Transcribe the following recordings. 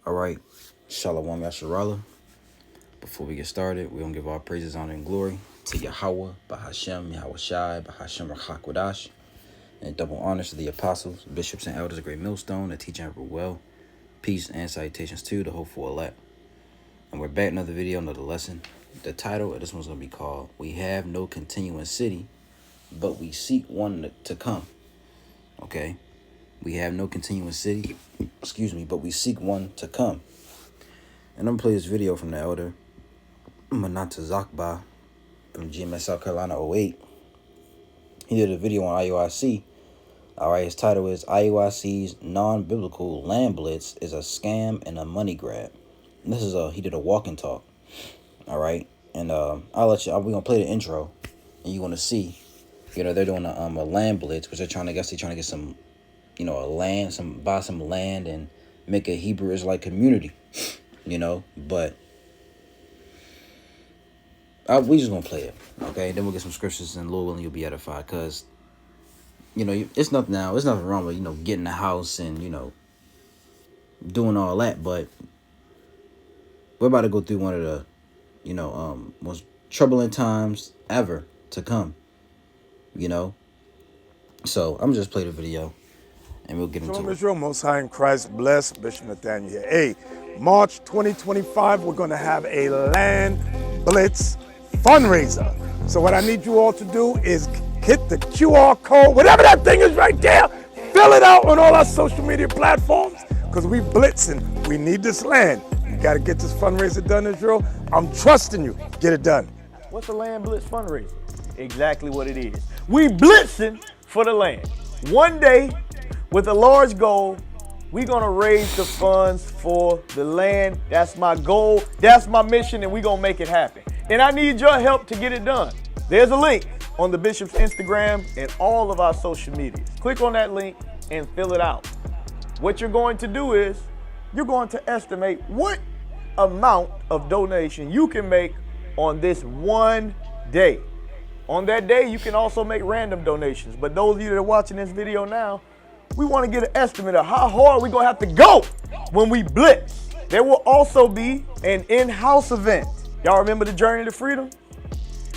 All right, Shalom Yasharallah. Before we get started, we're going to give our praises, honor, and glory to Yahweh, Bahashem, Yahweh Shai, Bahashem Rachakwadash, and double honors to the apostles, bishops, and elders of Great Millstone, that teach and rule well. Peace and salutations to the hopeful elect. And we're back, another video, another lesson. The title of this one's going to be called, We Have No Continuing City, but We Seek One to Come. Okay? We have no continuing city, but we seek one to come. And I'm going to play this video from the elder, Manata Zakba, from GMS South Carolina 08. He did a video on IUIC. All right, his title is IUIC's Non-Biblical Land Blitz is a Scam and a Money Grab. And this is he did a walk and talk. All right, and we're gonna play the intro, and you're gonna see, they're doing a land blitz, which they're trying to get some, buy some land and make a Hebrew Israelite community, but we just gonna play it, okay? Then we'll get some scriptures, and Lord willing, you'll be edified, because it's nothing wrong with getting a house and doing all that, but we're about to go through one of the most troubling times ever to come, so I'm just play the video and we'll get into it. Israel, Most High in Christ, bless Bishop Nathaniel here. Hey, March 2025, we're going to have a Land Blitz fundraiser. So what I need you all to do is hit the QR code, whatever that thing is right there, fill it out on all our social media platforms, because we blitzing. We need this land. You got to get this fundraiser done, Israel. I'm trusting you. Get it done. What's a Land Blitz fundraiser? Exactly what it is. We blitzing for the land. One day, with a large goal, we're gonna raise the funds for the land. That's my goal, that's my mission, and we're gonna make it happen. And I need your help to get it done. There's a link on the Bishop's Instagram and all of our social medias. Click on that link and fill it out. What you're going to do is, you're going to estimate what amount of donation you can make on this one day. On that day, you can also make random donations. But those of you that are watching this video now, we want to get an estimate of how hard we're going to have to go when we blitz. There will also be an in-house event. Y'all remember the Journey to Freedom?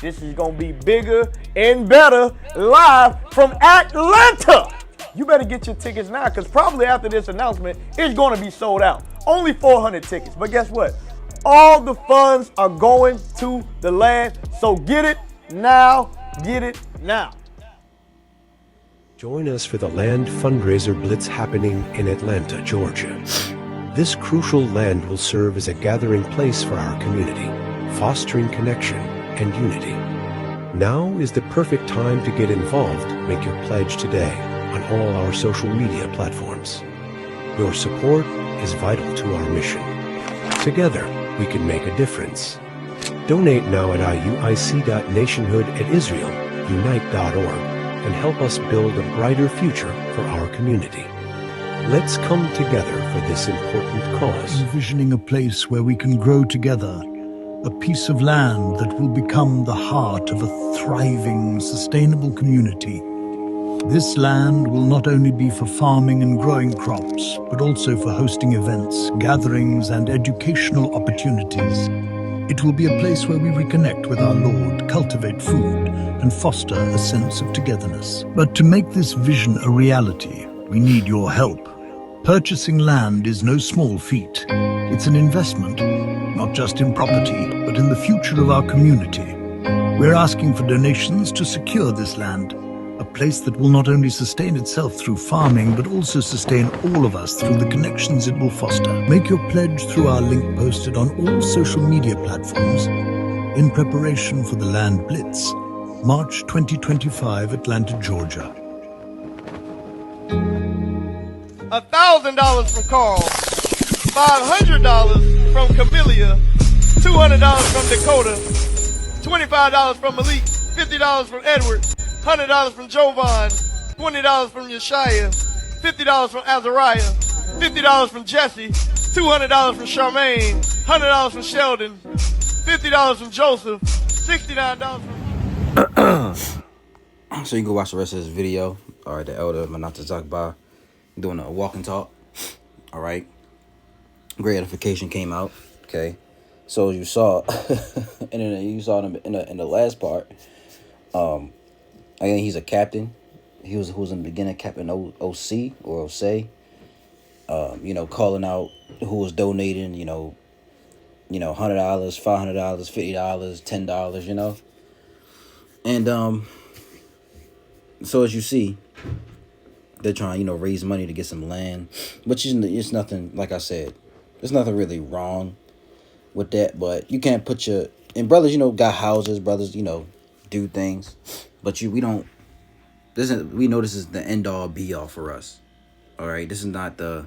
This is going to be bigger and better, live from Atlanta. You better get your tickets now, because probably after this announcement, it's going to be sold out. Only 400 tickets. But guess what? All the funds are going to the land. So get it now. Get it now. Join us for the Land Fundraiser Blitz happening in Atlanta, Georgia. This crucial land will serve as a gathering place for our community, fostering connection and unity. Now is the perfect time to get involved. Make your pledge today on all our social media platforms. Your support is vital to our mission. Together, we can make a difference. Donate now at iuic.nationhood@israelunite.org and help us build a brighter future for our community. Let's come together for this important cause. Envisioning a place where we can grow together, a piece of land that will become the heart of a thriving, sustainable community. This land will not only be for farming and growing crops, but also for hosting events, gatherings, and educational opportunities. It will be a place where we reconnect with our Lord, cultivate food, and foster a sense of togetherness. But to make this vision a reality, we need your help. Purchasing land is no small feat. It's an investment, not just in property, but in the future of our community. We're asking for donations to secure this land, a place that will not only sustain itself through farming, but also sustain all of us through the connections it will foster. Make your pledge through our link posted on all social media platforms in preparation for the Land Blitz, March 2025, Atlanta, Georgia. $1,000 from Carl, $500 from Camellia, $200 from Dakota, $25 from Malik, $50 from Edward, $100 from Jovan, $20 from Yeshaya, $50 from Azariah, $50 from Jesse, $200 from Charmaine, $100 from Sheldon, $50 from Joseph, $69 from... So you can go watch the rest of this video. All right, the elder Manata Zakba doing a walk and talk. All right. Great Edification came out. Okay, so you saw, and then you saw him in the last part. Again, he's a captain. He was who was in the beginning Captain OC or Osei. Calling out who was donating. $100, $500, $50, $10. And so as you see, they're trying, raise money to get some land, which it's nothing. Like I said, there's nothing really wrong with that, but you can't put and brothers, got houses, brothers, do things, but we know this is the end all be all for us. All right, this is not the,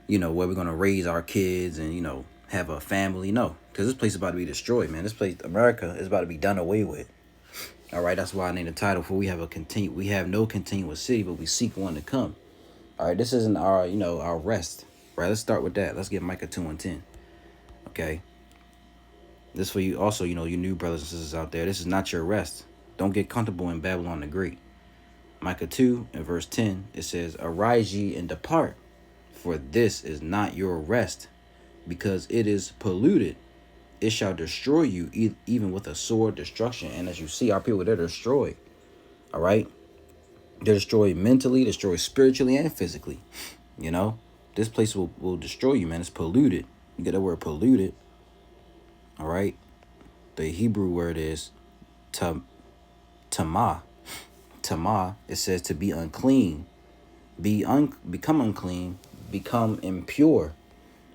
where we're gonna raise our kids and have a family. No, because this place is about to be destroyed, man. This place, America, is about to be done away with. All right, that's why I named the title for we have no continuous city, but we seek one to come. All right, this isn't our our rest. Right, let's start with that. Let's get Micah 2:10. Okay. This for you also, you new brothers and sisters out there. This is not your rest. Don't get comfortable in Babylon the Great. Micah 2 and verse 10, it says, "Arise ye and depart, for this is not your rest, because it is polluted. It shall destroy you even with a sword destruction." And as you see, our people, they're destroyed. All right? They're destroyed mentally, destroyed spiritually, and physically. This place will destroy you, man. It's polluted. You get that word polluted. All right? The Hebrew word is tamah. Tamah, it says to be unclean. Become unclean. Become impure.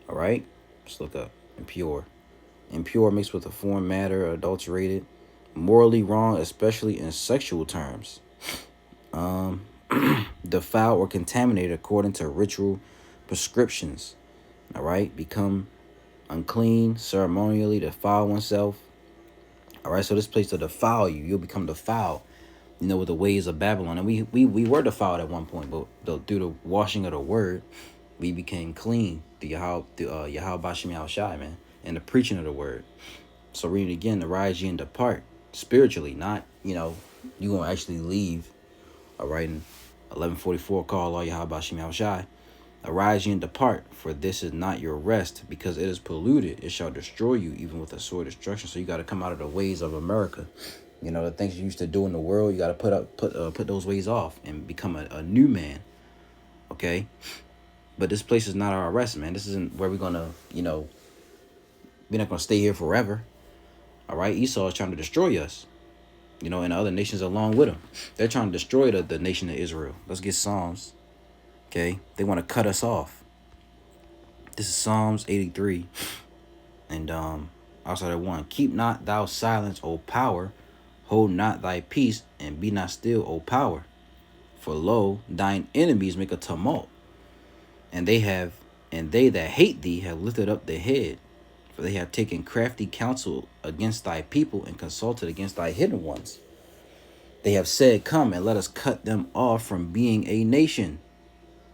All right? Let's look up impure. Impure mixed with a foreign matter, adulterated, morally wrong, especially in sexual terms. Defiled or contaminated according to ritual prescriptions. All right? Become unclean, ceremonially defile oneself. All right? So this place to defile you. You'll become defiled, with the ways of Babylon. And we were defiled at one point, but through the washing of the word, we became clean through Yahweh Bashim Yahushai, man, and the preaching of the word. So reading again, arise ye and depart spiritually, not, you going to actually leave. All right, in 11:44, call all Yahweh Bashim Yahushai. Arise ye and depart, for this is not your rest, because it is polluted. It shall destroy you, even with a sword destruction. So you got to come out of the ways of America. The things you used to do in the world, you got to put those ways off and become a new man. Okay? But this place is not our rest, man. This isn't where we're going to, we're not going to stay here forever. All right? Esau is trying to destroy us, and other nations along with him. They're trying to destroy the nation of Israel. Let's get Psalms. Okay? They want to cut us off. This is Psalms 83. And also that one. Keep not thou silence, O power. Hold not thy peace, and be not still, O power. For lo, thine enemies make a tumult, and they that hate thee have lifted up their head. For they have taken crafty counsel against thy people, and consulted against thy hidden ones. They have said, come, and let us cut them off from being a nation,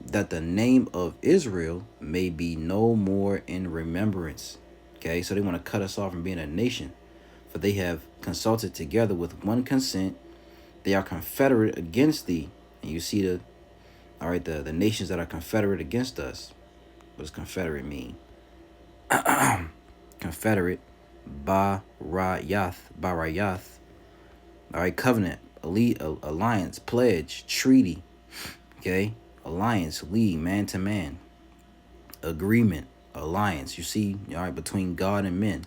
that the name of Israel may be no more in remembrance. Okay, so they want to cut us off from being a nation. For they have consulted together with one consent. They are confederate against thee. And you see the nations that are confederate against us. What does confederate mean? Confederate, barayath. All right, covenant, alliance, pledge, treaty. Okay, alliance, league, man to man. Agreement, alliance. You see, all right, between God and men.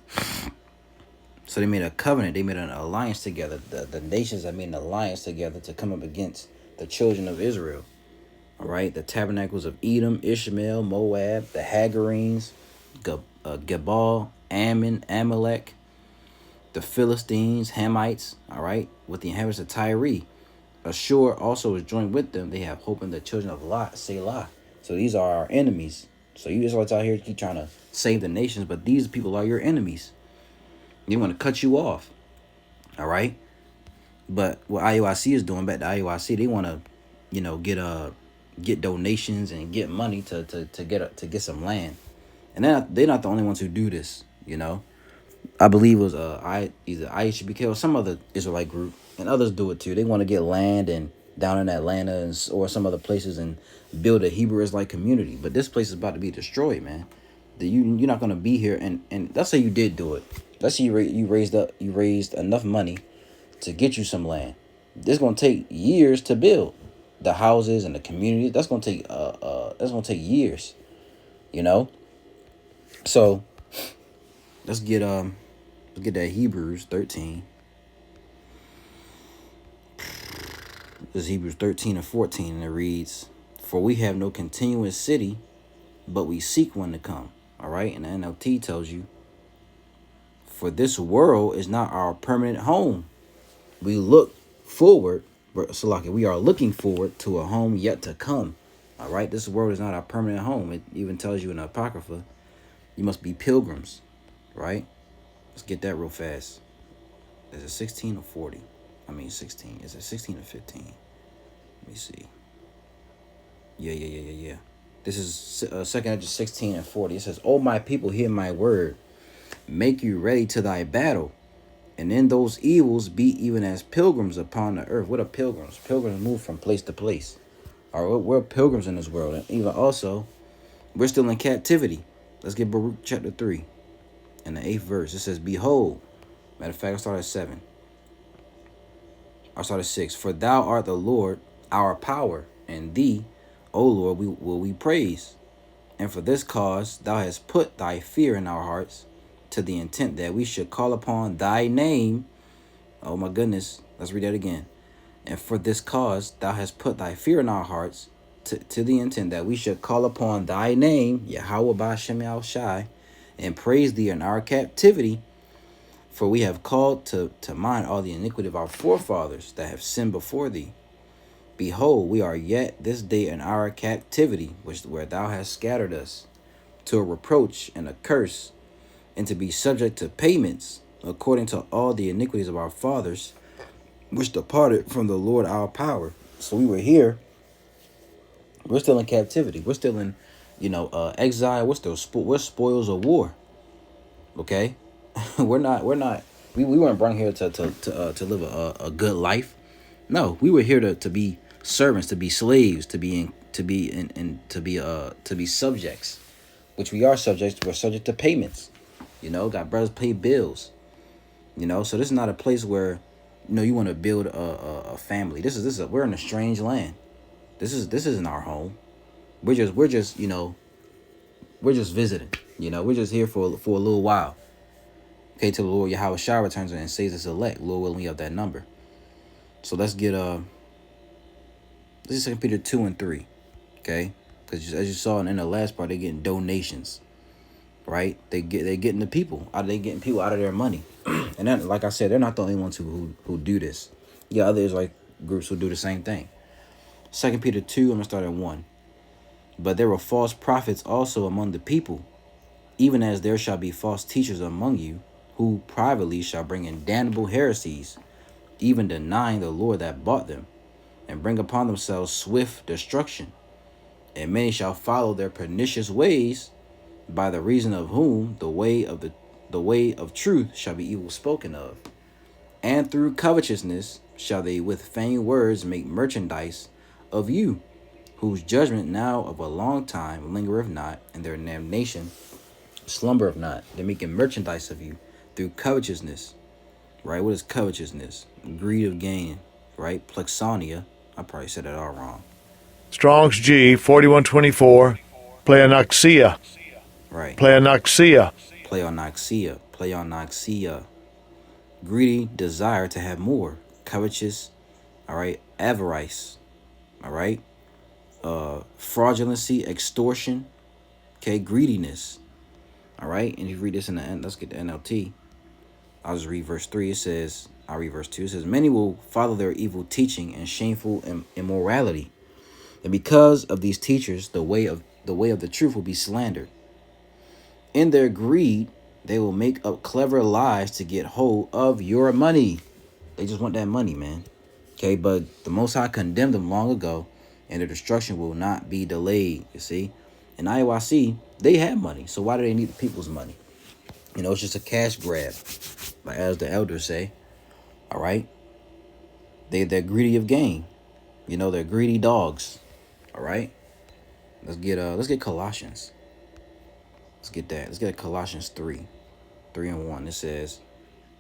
So they made a covenant. They made an alliance together. The nations that made an alliance together to come up against the children of Israel. All right. The tabernacles of Edom, Ishmael, Moab, the Hagarenes, Gebal, Ammon, Amalek, the Philistines, Hamites. All right. With the inhabitants of Tyre. Ashur also is joined with them. They have hope in the children of Lot, Selah. So these are our enemies. So you Israelites out here keep trying to save the nations, but these people are your enemies. They want to cut you off. All right. But what IUIC is doing, back to IUIC, they want to, get donations and get money to get some land. And they're not the only ones who do this, I believe it was either IHBK or some other Israelite group, and others do it too. They want to get land and down in Atlanta or some other places and build a Hebrew Israelite community. But this place is about to be destroyed, man. you're not gonna be here, and let's say you did do it. Let's say you raised enough money to get you some land. It's gonna take years to build the houses and the community. That's gonna take years, you know. So let's get that Hebrews 13. This is Hebrews 13 and 14, and it reads, "For we have no continuous city, but we seek one to come." All right, and the NLT tells you, "For this world is not our permanent home. We look forward, Salaki, we are looking forward to a home yet to come." All right, this world is not our permanent home. It even tells you in the Apocrypha, you must be pilgrims, right? Let's get that real fast. Is it 16 or 40? I mean 16. Is it 16 or 15? Let me see. Yeah. This is 2nd Esdras 16 and 40. It says, "O my people, hear my word. Make you ready to thy battle. And in those evils be even as pilgrims upon the earth." What are pilgrims? Pilgrims move from place to place. All right, we're pilgrims in this world. And even also, we're still in captivity. Let's get Baruch chapter 3 and the 8th verse. It says, "Behold," matter of fact, I start at 7. I start at 6. "For thou art the Lord, our power, and thee, O Lord, we praise. And for this cause thou hast put thy fear in our hearts, to the intent that we should call upon thy name." Oh my goodness. Let's read that again. "And for this cause thou hast put thy fear in our hearts, to the intent that we should call upon thy name, Yahweh Ba'Shem Yahushai, and praise thee in our captivity. For we have called to mind all the iniquity of our forefathers that have sinned before thee. Behold, we are yet this day in our captivity, where thou hast scattered us, to a reproach and a curse, and to be subject to payments, according to all the iniquities of our fathers, which departed from the Lord our power." So we were here. We're still in captivity. We're still in, exile. We're spoils of war. Okay, we weren't brought here to live a good life. No, we were here to be servants, to be slaves, to be subjects, which we are subjects. We're subject to payments. Got brothers pay bills. So this is not a place where you want to build a family. We're in a strange land. This isn't our home. We're just visiting. We're just here for a little while. Okay, till the Lord Yahweh Shai returns and saves us elect. Lord willing, we have that number. So let's get this is 2 Peter 2 and 3. Okay, because as you saw in the last part, they're getting donations, right? They're getting the people out. They getting people out of their money, and then, like I said, they're not the only ones who do this. Yeah, others like groups who do the same thing. 2 Peter 2, I'm gonna start at 1. "But there were false prophets also among the people, even as there shall be false teachers among you, who privately shall bring in damnable heresies, even denying the Lord that bought them, and bring upon themselves swift destruction. And many shall follow their pernicious ways, by the reason of whom the way of truth shall be evil spoken of. And through covetousness shall they with feigned words make merchandise of you, whose judgment now of a long time lingereth not, and their damnation slumbereth not." They're making merchandise of you through covetousness, right? What is covetousness? Greed of gain, right? Plexonia. I probably said that all wrong. Strong's G 4124. Pleonoxia. Right. Pleonoxia. Pleonoxia. Greedy desire to have more. Covetous, all right? Avarice, all right? Fraudulency, extortion, okay? Greediness, all right? And if you read this in the end, let's get the NLT. I'll just read verse 3. I'll read verse 2. It says, "Many will follow their evil teaching and shameful immorality. And because of these teachers, the way of the truth will be slandered. In their greed, they will make up clever lies to get hold of your money." They just want that money, man. Okay, but the Most High condemned them long ago, and their destruction will not be delayed. You see, in IOIC, they have money, so why do they need the people's money? It's just a cash grab, like as the elders say. All right, they're greedy of gain. They're greedy dogs. All right, let's get Colossians. Let's get that. Let's get Colossians 3:3-1. It says,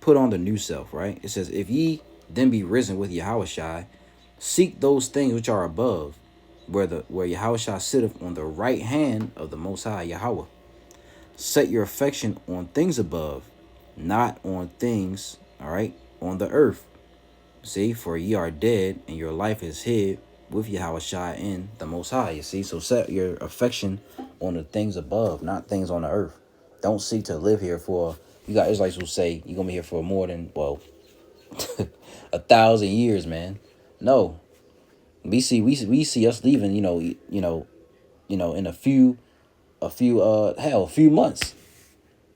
put on the new self, right? It says, if ye then be risen with Yahushua, seek those things which are above, where Yahushua sitteth on the right hand of the Most High Yahweh. Set your affection on things above, not on things, all right, on the earth. See, for ye are dead, and your life is hid with Yahushua in the Most High. You see, so set your affection on the things above, not things on the earth. Don't seek to live here for, you got Israelites who say you're gonna be here for more than, well, 1,000 years, man. No, we see us leaving, in a few months.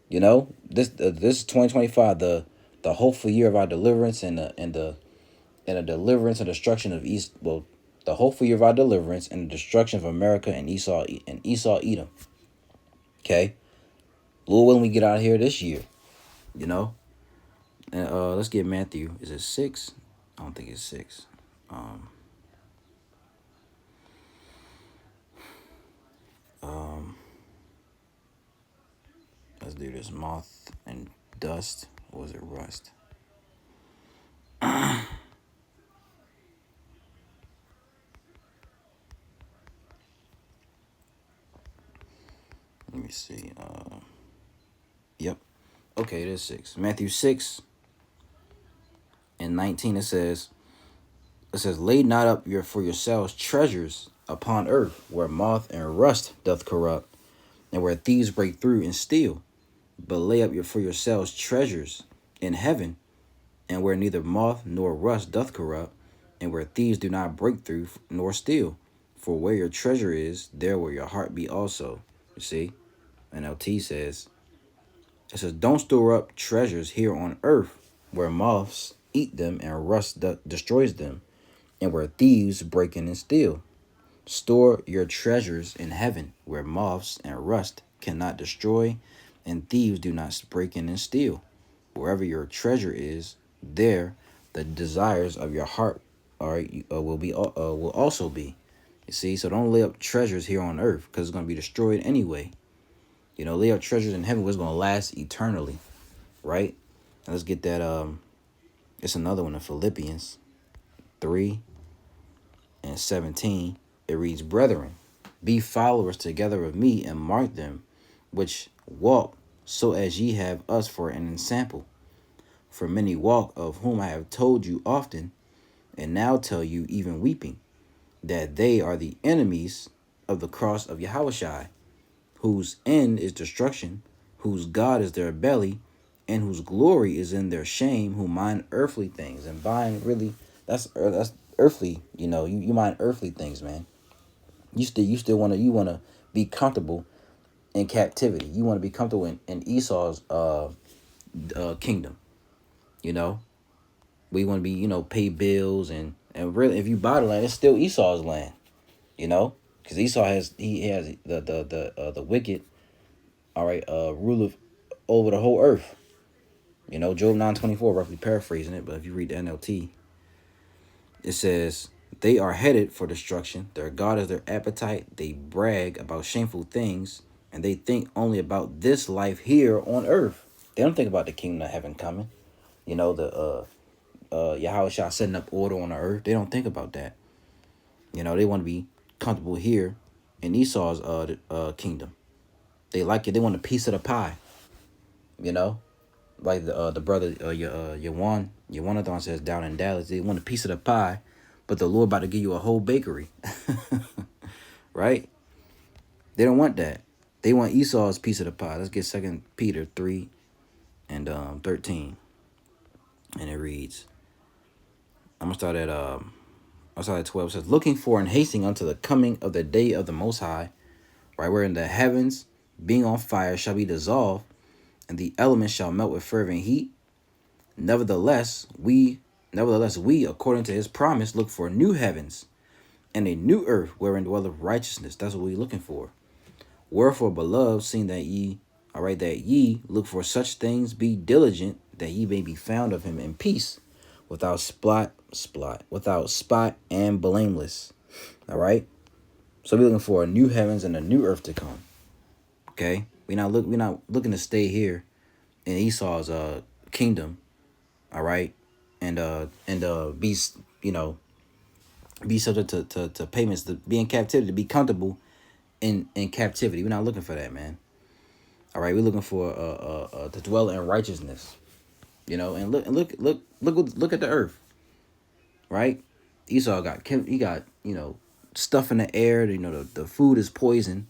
This is 2025, the hopeful year of our deliverance and the deliverance and destruction of the hopeful year of our deliverance and the destruction of America and Esau Edom. Okay, Lord willing, we get out of here this year. And let's get Matthew. Is it 6? I don't think it's 6. Let's do this. Moth and dust. Or was it rust? Let me see. Yep. Okay, it is 6. Matthew 6:19. It says, lay not up for yourselves treasures upon earth, where moth and rust doth corrupt, and where thieves break through and steal. But lay up for yourselves treasures in heaven, and where neither moth nor rust doth corrupt, and where thieves do not break through nor steal. For where your treasure is, there will your heart be also. You see? NLT says, don't store up treasures here on earth, where moths eat them and rust destroys them, and where thieves break in and steal. Store your treasures in heaven, where moths and rust cannot destroy, and thieves do not break in and steal. Wherever your treasure is, there the desires of your heart will also be. You see, so don't lay up treasures here on earth, because it's going to be destroyed anyway. Lay up treasures in heaven, where it's going to last eternally, right? And let's get that. It's another one in Philippians 3:17. It reads, brethren, be followers together of me, and mark them which walk, so as ye have us for an ensample. For many walk, of whom I have told you often, and now tell you even weeping, that they are the enemies of the cross of Yahushua, whose end is destruction, whose God is their belly, and whose glory is in their shame, who mind earthly things. And buying, really, that's earthly. You mind earthly things, man. You still want to be comfortable in captivity. You want to be comfortable in Esau's kingdom. We want to be, pay bills and really, if you buy the land, it's still Esau's land. Because Esau has the wicked, all right, rule over the whole earth. Job 9:24, roughly paraphrasing it, but if you read the NLT, it says, they are headed for destruction. Their God is their appetite. They brag about shameful things, and they think only about this life here on earth. They don't think about the kingdom of heaven coming. Yahushua setting up order on the earth. They don't think about that. They want to be comfortable here in Esau's kingdom. They like it. They want a piece of the pie. Like the brother Yawanathan says down in Dallas, they want a piece of the pie, but the Lord about to give you a whole bakery. Right? They don't want that. They want Esau's piece of the pie. Let's get 2 Peter 3:13. And it reads, I'm gonna start at 12. It says, looking for and hastening unto the coming of the day of the Most High, right, wherein the heavens being on fire shall be dissolved, and the elements shall melt with fervent heat. Nevertheless, we, according to his promise, look for new heavens and a new earth wherein dwelleth righteousness. That's what we're looking for. Wherefore, beloved, seeing that ye look for such things, be diligent that ye may be found of him in peace, without spot and blameless. All right. So we're looking for a new heavens and a new earth to come. Okay. We're not looking to stay here in Esau's kingdom, all right, and be, you know, be subject to payments, to be in captivity, to be comfortable in captivity. We're not looking for that, man. All right, we're looking for to dwell in righteousness, you know. And look at the earth, right? Esau got, you know, stuff in the air. You know, the food is poison.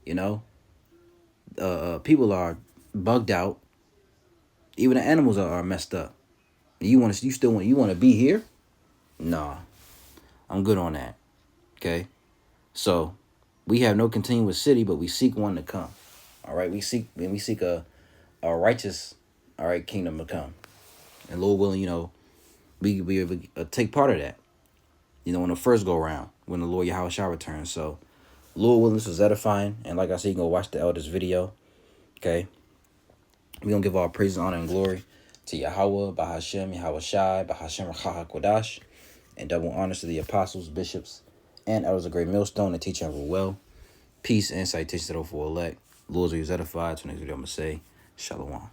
You know, people are bugged out. Even the animals are messed up. You want to be here? Nah, I'm good on that. Okay, so we have no continuous city, but we seek one to come. All right, we seek a righteous, all right, kingdom to come, and Lord willing, you know, we take part of that. You know, on the first go round when the Lord Yahweh shall return. So, Lord willing, this was edifying, and like I said, you can go watch the elders video. Okay, we gonna give all praise, honor, and glory to Yahweh, Bahashem, Yahweh Shai, Bahashem Kodash, and double honors to the apostles, bishops, and elders of Great Millstone that teach and rule well. Peace and citation to the for elect. Lords of you edified. To the next video, I'm gonna say Shalom.